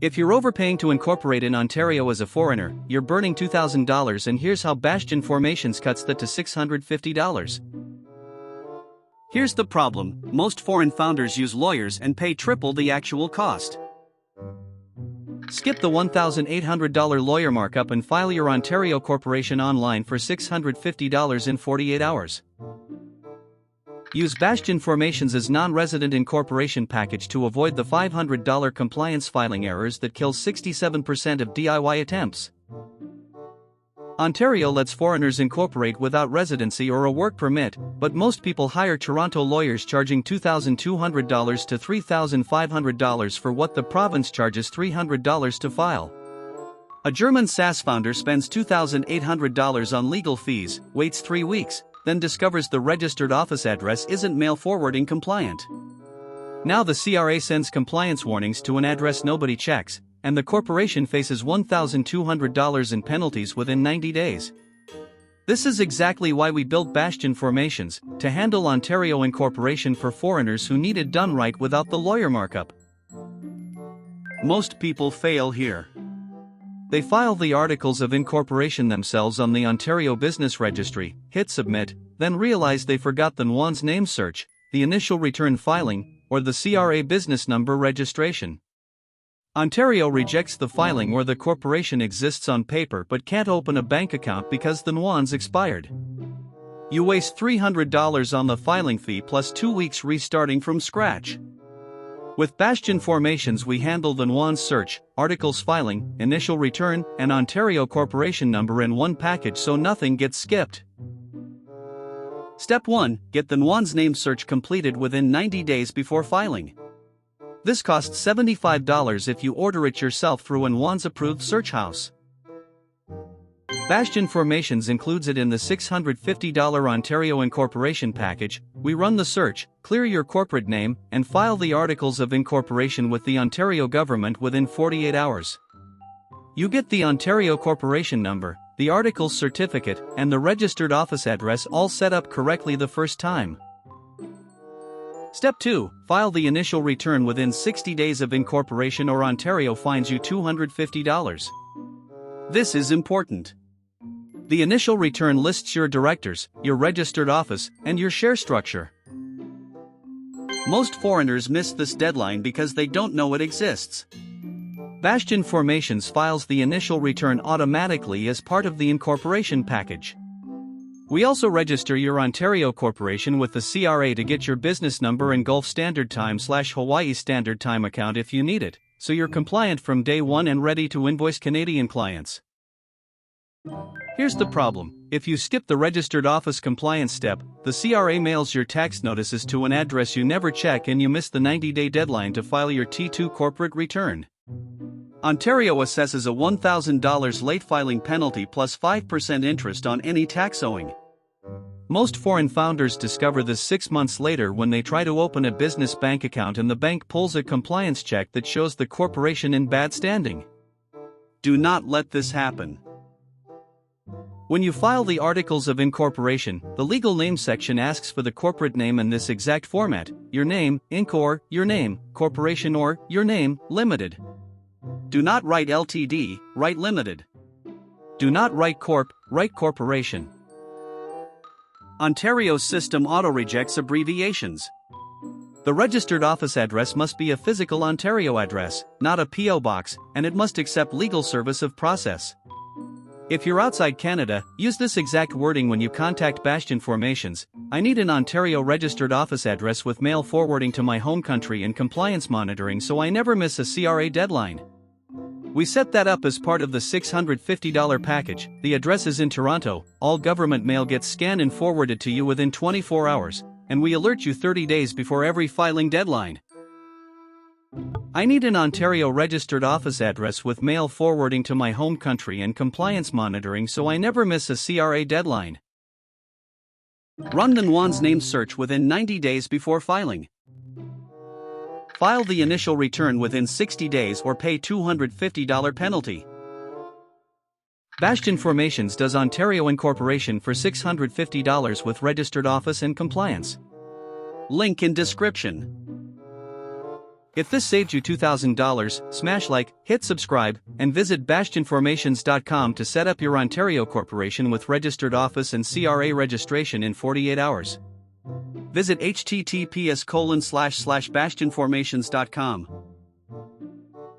If you're overpaying to incorporate in Ontario as a foreigner, you're burning $2,000, and here's how Bastion Formations cuts that to $650. Here's the problem: most foreign founders use lawyers and pay triple the actual cost. Skip the $1,800 lawyer markup and file your Ontario corporation online for $650 in 48 hours. Use Bastion Formations' non-resident incorporation package to avoid the $500 compliance filing errors that kill 67% of DIY attempts. Ontario lets foreigners incorporate without residency or a work permit, but most people hire Toronto lawyers charging $2,200 to $3,500 for what the province charges $300 to file. A German SaaS founder spends $2,800 on legal fees, waits 3 weeks, then discovers the registered office address isn't mail forwarding compliant. Now the CRA sends compliance warnings to an address nobody checks, and the corporation faces $1,200 in penalties within 90 days. This is exactly why we built Bastion Formations, to handle Ontario incorporation for foreigners who need it done right without the lawyer markup. Most people fail here. They file the articles of incorporation themselves on the Ontario Business Registry, hit submit, then realize they forgot the NUANS name search, the initial return filing, or the CRA business number registration. Ontario rejects the filing where the corporation exists on paper but can't open a bank account because the NUANS expired. You waste $300 on the filing fee plus 2 weeks restarting from scratch. With Bastion Formations we handle the NUANS search, articles filing, initial return, and Ontario corporation number in one package so nothing gets skipped. Step 1. Get the NUANS name search completed within 90 days before filing. This costs $75 if you order it yourself through a NUANS-approved search house. Bastion Formations includes it in the $650 Ontario Incorporation package. We run the search, clear your corporate name, and file the articles of incorporation with the Ontario government within 48 hours. You get the Ontario corporation number, the articles certificate, and the registered office address all set up correctly the first time. Step 2. File the initial return within 60 days of incorporation or Ontario fines you $250. This is important. The initial return lists your directors, your registered office, and your share structure. Most foreigners miss this deadline because they don't know it exists. Bastion Formations files the initial return automatically as part of the incorporation package. We also register your Ontario corporation with the CRA to get your business number and Gulf Standard Time/Hawaii Standard Time account if you need it, so you're compliant from day one and ready to invoice Canadian clients. Here's the problem: if you skip the registered office compliance step, the CRA mails your tax notices to an address you never check and you miss the 90-day deadline to file your T2 corporate return. Ontario assesses a $1,000 late filing penalty plus 5% interest on any tax owing. Most foreign founders discover this 6 months later when they try to open a business bank account and the bank pulls a compliance check that shows the corporation in bad standing. Do not let this happen. When you file the articles of incorporation, the legal name section asks for the corporate name in this exact format: your name, Inc., or your name, Corporation, or your name, Limited. Do not write Ltd, write Limited. Do not write Corp, write Corporation. Ontario's system auto-rejects abbreviations. The registered office address must be a physical Ontario address, not a P.O. box, and it must accept legal service of process. If you're outside Canada, use this exact wording when you contact Bastion Formations: I need an Ontario registered office address with mail forwarding to my home country and compliance monitoring so I never miss a CRA deadline. We set that up as part of the $650 package. The address is in Toronto, all government mail gets scanned and forwarded to you within 24 hours, and we alert you 30 days before every filing deadline. I need an Ontario registered office address with mail forwarding to my home country and compliance monitoring so I never miss a CRA deadline. Run the NUANS name search within 90 days before filing. File the initial return within 60 days or pay $250 penalty. Bastion Formations does Ontario incorporation for $650 with registered office and compliance. Link in description. If this saved you $2,000, smash like, hit subscribe, and visit bastionformations.com to set up your Ontario corporation with registered office and CRA registration in 48 hours. Visit https://bastionformations.com.